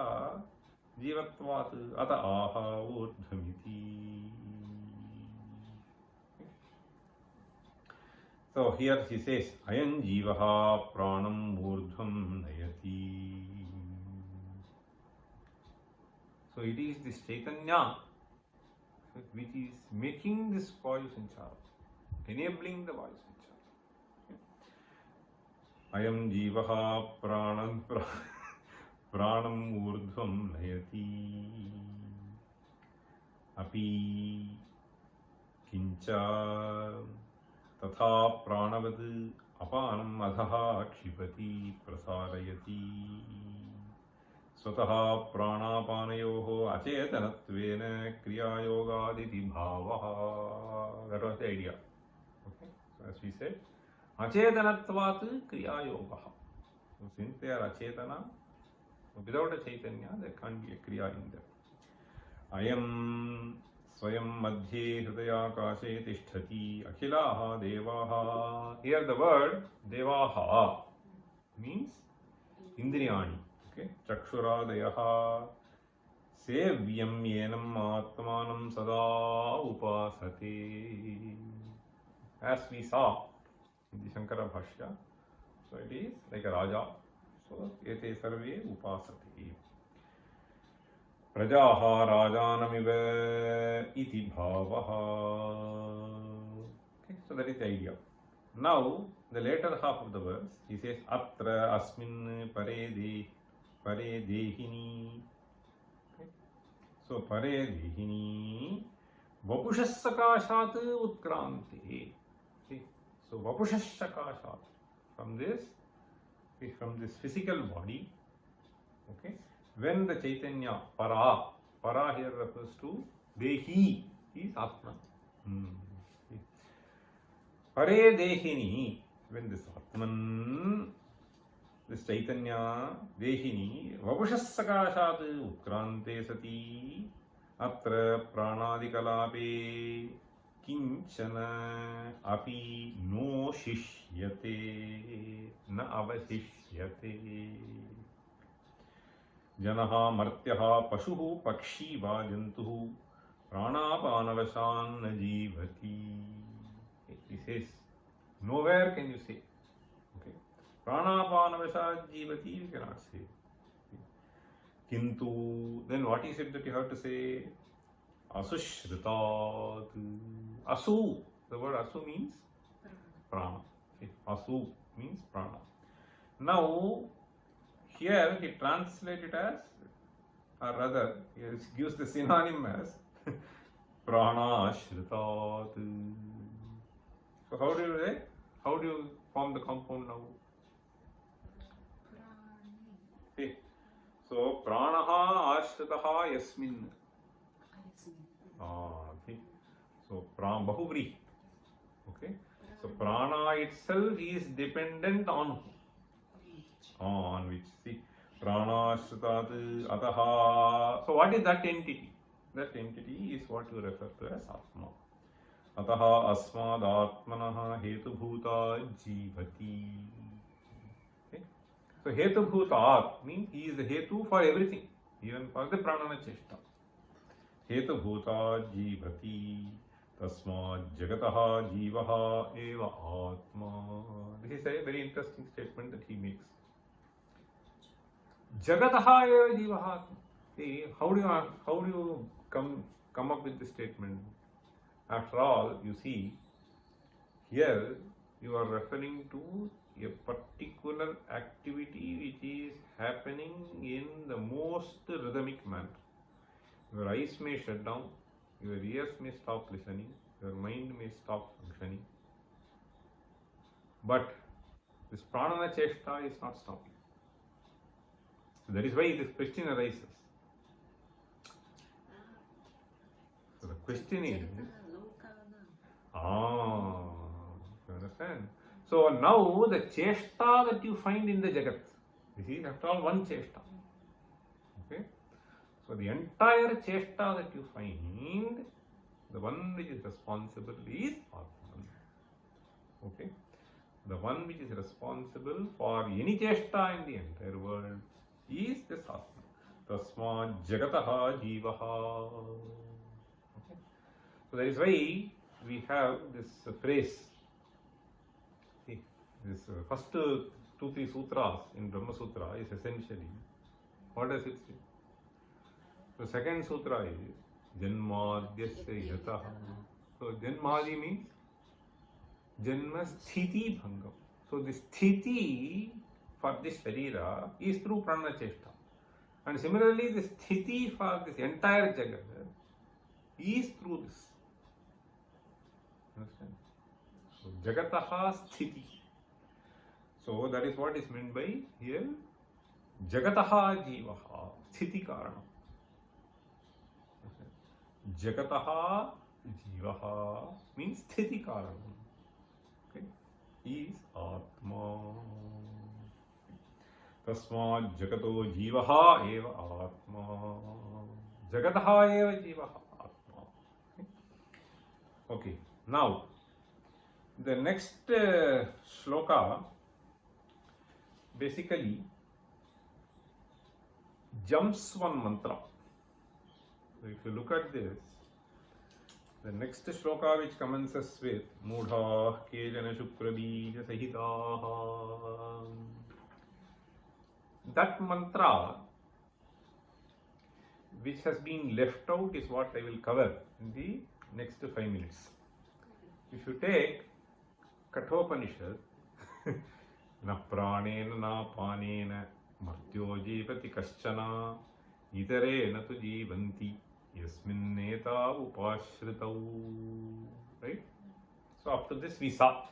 jivatvat ata aha urdhamiti. So here he says, ayan jivaha pranam urdhvam nayati. So it is this Chaitanya which is making this Vayu Sanchara, enabling the Vayu Sanchara. Ayam jivaha pranam urdhvam nayati api kincha tatha pranavad apanam adhaha kshipati prasarayati. Swataha pranapanayoho achetanatvena kriyayogaditi bhavaha. That was the idea. Okay? So as we said, acetanatvat kriyayogaha. So since they are achetana, without a chaitanya, there can't be a kriya in them. Ayam swayam madhye hridayakashe tishtati akhilaha devaha. Here the word devaha means indriyani. Okay? Chakshuradayaha sevyam yenam atmanam sada upasate. As we saw in the Shankara Bhashya, so it is like a Raja. So ete sarve upasate. Prajaha rajanamiva iti bhavaha. Okay, so that is the idea. Now, the later half of the verse, he says, Atra asmin pare dehini. Okay. So, pare dehini vapushasakashat utkrante. See, so vapushasakashat, from this physical body, okay, when the Chaitanya, para here refers to Dehi, is Atman. Pare Dehini, when this Atman, this Chaitanya, Dehini, Vapushasakashat Utkrante Sati, Atra Pranadikalape, Kinchana Api no Shishyate, Na Avashishyate. Janaha martyaha pashuhu pakshi va jantuhu pranapanavashan najivati. He says, nowhere can you say. Okay. Pranapanavashan jivati you cannot say. Kintu, then what is it that you have to say? Asushritat. Asu, the word asu means prana. Okay. Asu means prana. Now, here he translates it as, or rather, he gives the synonym as prana shritat. So how do you say? How do you form the compound now? See, so pranaha ashritaha yasmin. See, so bahuvri. Okay, so prana itself is dependent on which, see, prana shritat ataha. So what is that entity? That entity is what you refer to as Atma. Ataha asmad atmanaha hetubhuta jivati. Okay? So hetubhutat means he is the hetu for everything, even for the pranana cheshta. Hetubhuta jivati tasmad jagataha jivaha eva atma. This is a very interesting statement that he makes. Jagataha eva jivaha. See, how do you come up with this statement? After all, you see, here you are referring to a particular activity which is happening in the most rhythmic manner. Your eyes may shut down, your ears may stop listening, your mind may stop functioning. But this pranana cheshta is not stopping. That is why this question arises. So the question is, you understand? So now the cheshta that you find in the Jagat, this is after all one cheshta. Okay? So the entire cheshta that you find, the one which is responsible is Atman. Okay? The one which is responsible for any cheshta in the entire world is this Atma. Tasmad jagataha jivaha. Okay? So that is why we have this phrase. See, this first 2-3 sutras in Brahma Sutra is essentially, what does it say? The second sutra is Janmadyasya Yataha. So Janmadi means Janma Sthiti Bhangam. So the Sthiti for this Sharira is through Prana Cheshta. And similarly, the Sthiti for this entire Jagat is through this. Understand? So Jagataha Sthiti. So that is what is meant by here Jagataha jivaha, sthiti karanam. Jagataha jivaha means sthiti karanam. Okay, is Atma. Tasmad jagato jivaha eva Atma. Jagataha eva jivaha Atma. Okay, now the next shloka basically jumps one mantra. So if you look at this, the next shloka which commences with Mudha Kejana Shukrabija Sahitaha, that mantra which has been left out is what I will cover in the next 5 minutes. If you take Kathopanishad, na pranena na panena martyo jivati kaschana itarena tu jivanti yasminneta upashritau. Right? So after this we saw.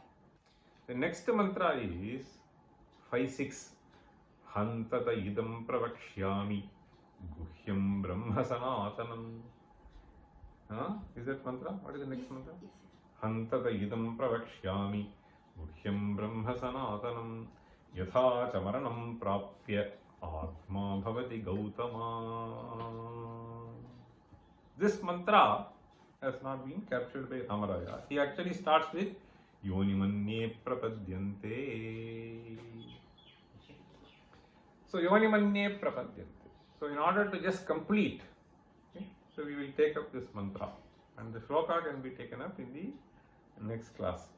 The next mantra is 5-6. Hantata idam pravakshyami guhyam brahma sanatanam. Is that mantra? What is the next mantra? Hantata idam pravakshyami guhyam brahma sanatanam yatha chamaranam prapya atma bhavati gautama. This mantra has not been captured by Rāmarāyakavi. He actually starts with Yonimanye prapadyante. So Yonimanye prapadyante. So in order to just complete, okay, so we will take up this mantra and the shloka can be taken up in the next class.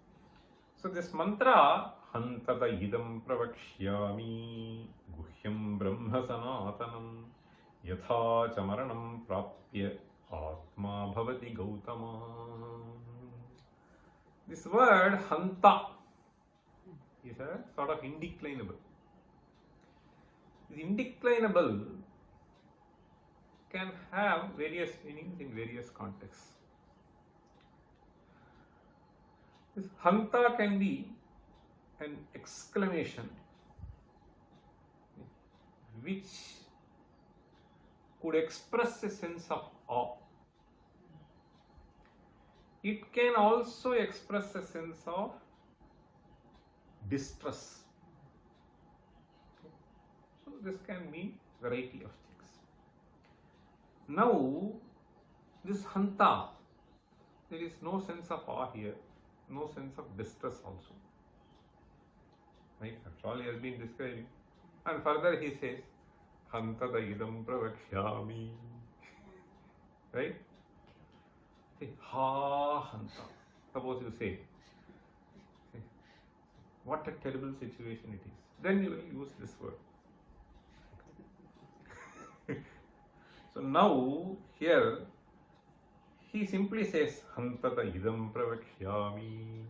So this mantra, Hantata idam pravakshyami guhyam brahma sanatanam yatha chamaranam prapya atma bhavati gautama. This word hanta is a sort of indeclinable. The indeclinable can have various meanings in various contexts. This hanta can be an exclamation which could express a sense of awe. It can also express a sense of distress. So this can mean variety of things. Now, this hanta, there is no sense of awe here, no sense of distress also. Right? That's all he has been describing. And further he says, Hantata idam pravakshyami. Right? Say, ha hanta. Suppose you say, what a terrible situation it is. Then you will use this word. So now, here, he simply says, Hantata idam pravakshyami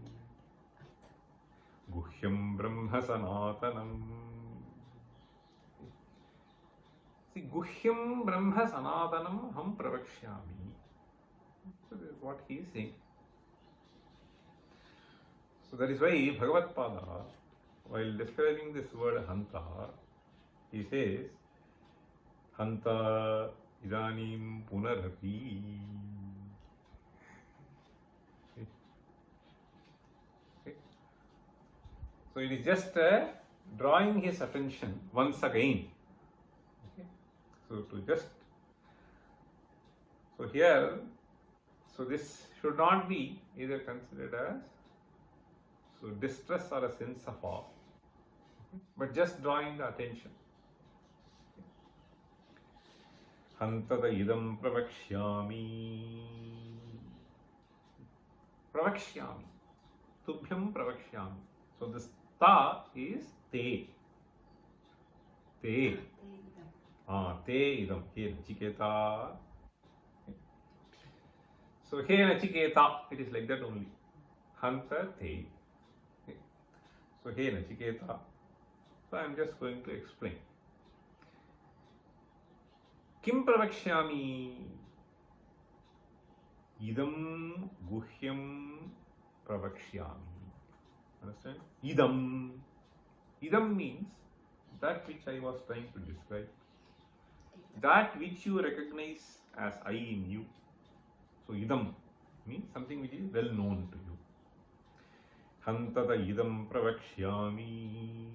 guhyam brahma sanatanam. See, guhyam brahma sanatanam ham pravakshyami. So this is what he is saying. So that is why Bhagavatpada, while describing this word hanta, he says, Hanta idanim punarapi. Okay. So it is just drawing his attention once again. Okay. So to just, so here, so this should not be either considered as so distress or a sense of awe, but just drawing the attention. Hantata idam pravakshyami. Pravakshyami. Tubhyam pravakshyami. So this ta is te. Te. Te idam. He Nachiketa. So he Nachiketa. It is like that only. Hanta te. So he Nachiketa. So I am just going to explain. Kim pravakshyami? Idam guhyam pravakshyami. Understand? Idam. Idam means that which I was trying to describe, that which you recognize as I in you. So idam means something which is well known to you. Hantada idam pravakshyami.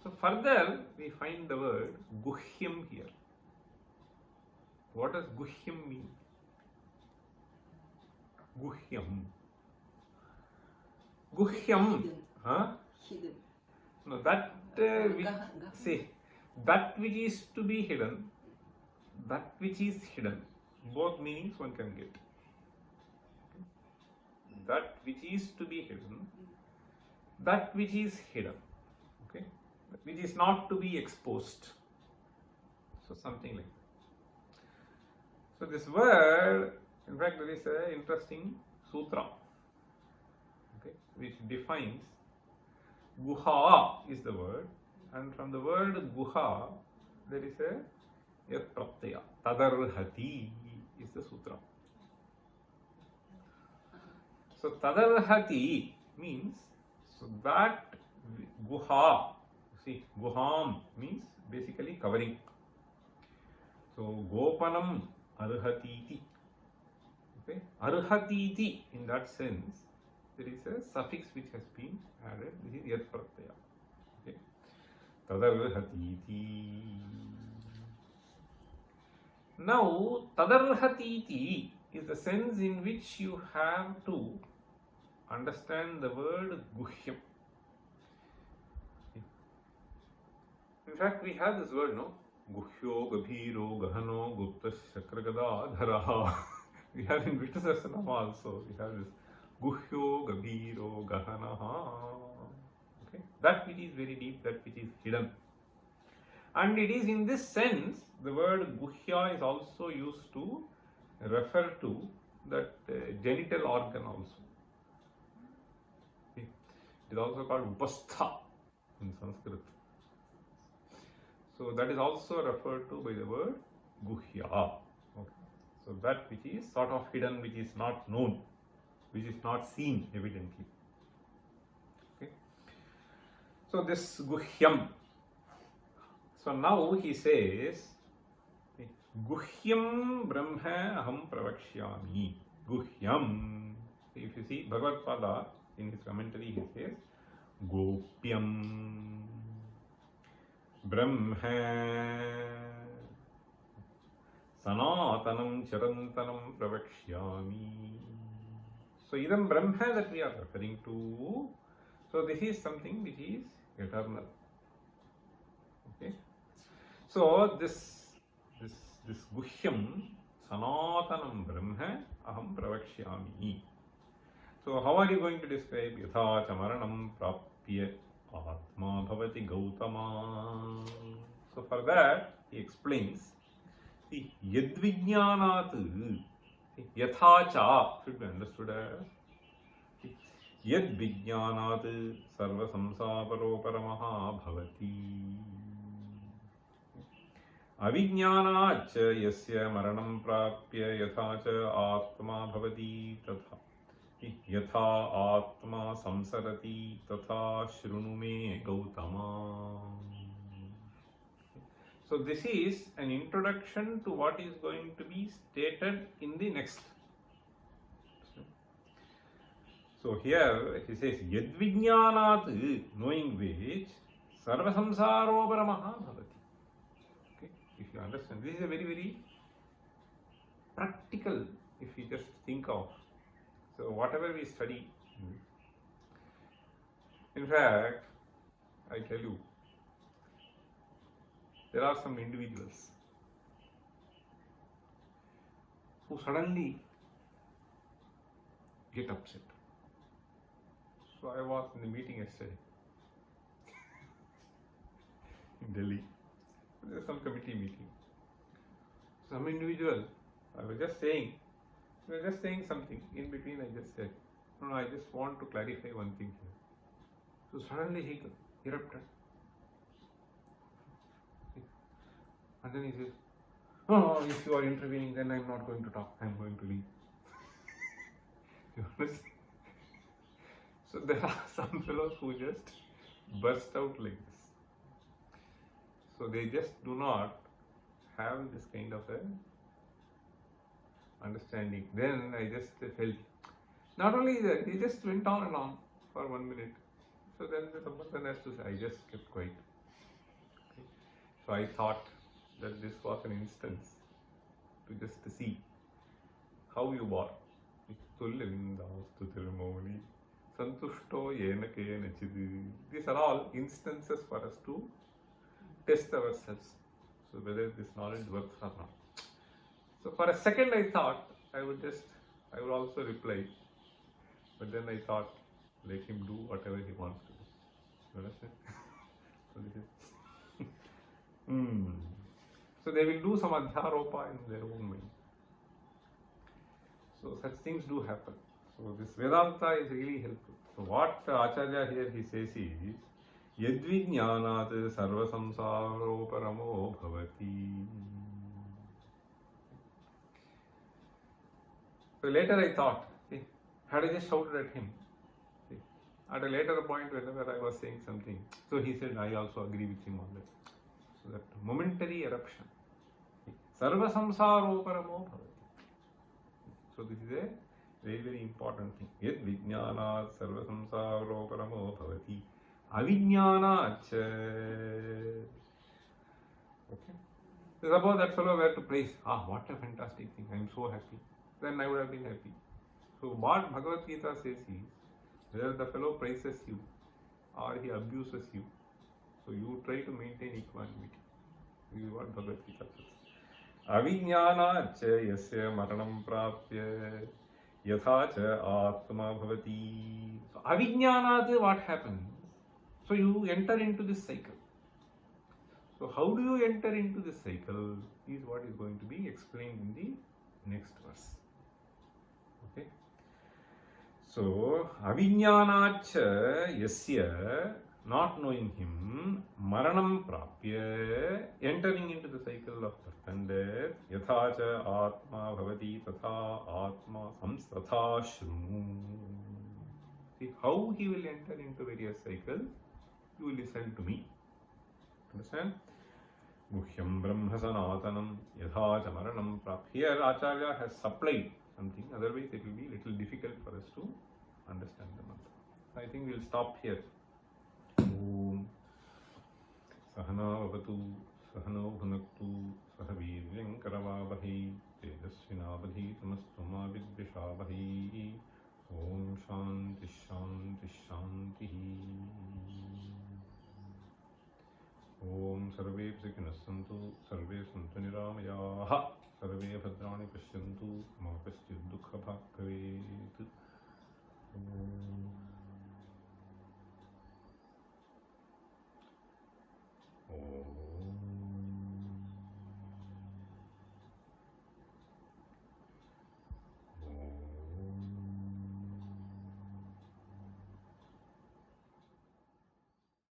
So further we find the word guhyam here. What does guhyam mean? Guhyam. Guhyam. Huh? No, that that which is to be hidden, that which is hidden. Both meanings one can get. That which is to be hidden, that which is hidden. Okay, which is not to be exposed. So something like that. So this word, in fact, there is an interesting sutra, okay, which defines. Guha is the word, and from the word guha there is a yat pratyaya. Tadarhati is the sutra. So tadarhati means, so that guha, see, guham means basically covering. So gopanam arhatiti. Okay, arhatiti in that sense, there is a suffix which has been added, which is yat pratyaya. Okay, tadarhatiti. Now, tadarhatiti is the sense in which you have to understand the word guhyam. In fact, we have this word, no? Guhyo, Gabhiro, Gahano, Gupta, Shakragada, Dharaha. We have in Vishnu Sahasranama also, we have this Guhyo, Gabhiro, Gahanaha. Okay? That which is very deep, that which is hidden. And it is in this sense, the word Guhya is also used to refer to that genital organ also. Okay? It is also called Upastha in Sanskrit. So that is also referred to by the word Guhya. Okay. So that which is sort of hidden, which is not known, which is not seen evidently. Okay. So this Guhyam. So now he says, Guhyam Brahma Aham Pravakshyami. Guhyam. If you see Bhagavad Pada in his commentary, he says, Gopyam Brahma Sanatanam Charantanam Pravakshyami. So, idam Brahma that we are referring to, so this is something which is eternal. Okay. So, this Guhyam Sanatanam Brahma Aham Pravakshyami. So, how are you going to describe Yatha Chamaranam Prapya Atma Bhavati Gautama? So, for that, he explains, see, Yadvijnanat Yatha Cha should be understood as Yadvijnanat Sarva Samsaparo Paramaha Bhavati. Avijnanacha yasya maranam prapya yatha cha atma bhavati tatha. Yatha atma samsarati tatha shrunu me Gautama. So this is an introduction to what is going to be stated in the next. So here he says Yadvijnanat, knowing which Sarva Samsaro Paramaha Bhavati. If you understand, this is a very, very practical, if you just think of. So, whatever we study, in fact, I tell you, there are some individuals who suddenly get upset. So, I was in the meeting yesterday in Delhi. There was some committee meeting. Some individual, I was just saying something. In between, I just said, no, I just want to clarify one thing here. So suddenly he erupted. And then he says, no, if you are intervening, then I am not going to talk. I am going to leave. You understand? So there are some fellows who just burst out like this. So they just do not have this kind of a understanding. Then I just felt, not only that, he just went on and on for 1 minute. So then the person has to say, I just kept quiet. Okay. So I thought that this was an instance to just see how you are. These are all instances for us to test ourselves. So whether this knowledge works or not. So for a second I thought I would also reply. But then I thought, let him do whatever he wants to do. You understand? So this is So they will do some adhyaropa in their own mind. So such things do happen. So this Vedanta is really helpful. So what Acharya here he says is, Yadvijnanat sarva samsaro paramo bhavati. So later I thought, had I just shouted at him? At a later point, whenever I was saying something, so he said, I also agree with him on that. So that momentary eruption. Sarva samsaro paramo bhavati. So this is a very, very important thing. Yad vijnanat sarva samsaro paramo bhavati. Avijnanacha. Okay. So suppose that fellow were to praise, what a fantastic thing, I am so happy. Then I would have been happy. So what Bhagavad Gita says is, whether the fellow praises you or he abuses you, so you try to maintain equanimity. This is what Bhagavad Gita says. Avijnana cha yasya maranam prapya yatha cha atma bhavati. So avijnana, what happens? So you enter into this cycle. So how do you enter into this cycle is what is going to be explained in the next verse. Okay. So avijnanacha yasya, not knowing him, maranam prapya, entering into the cycle of birth and death, yatha cha atma bhavati tatha atma samstatha shrunu. See how he will enter into various cycles, you will listen to me. Understand? Muhyam brahma sanatanam yatha cha maranam prapya. Here Acharya has supplied something, otherwise it will be little difficult for us to understand the mantra. I think we will stop here. Om Sahana Vavatu Sahano Bhunaktu Sahavirvyam Karavavahi Tejasvinavadhi Tamastuma Vidvishavavahi. Om Shanti Shanti Shanti. Om Sarve Psikinas Santu Sarve Santu Niramayaha Sarve Bhadrani Pashyantu Ma Paschid Dukha Bhakkavet.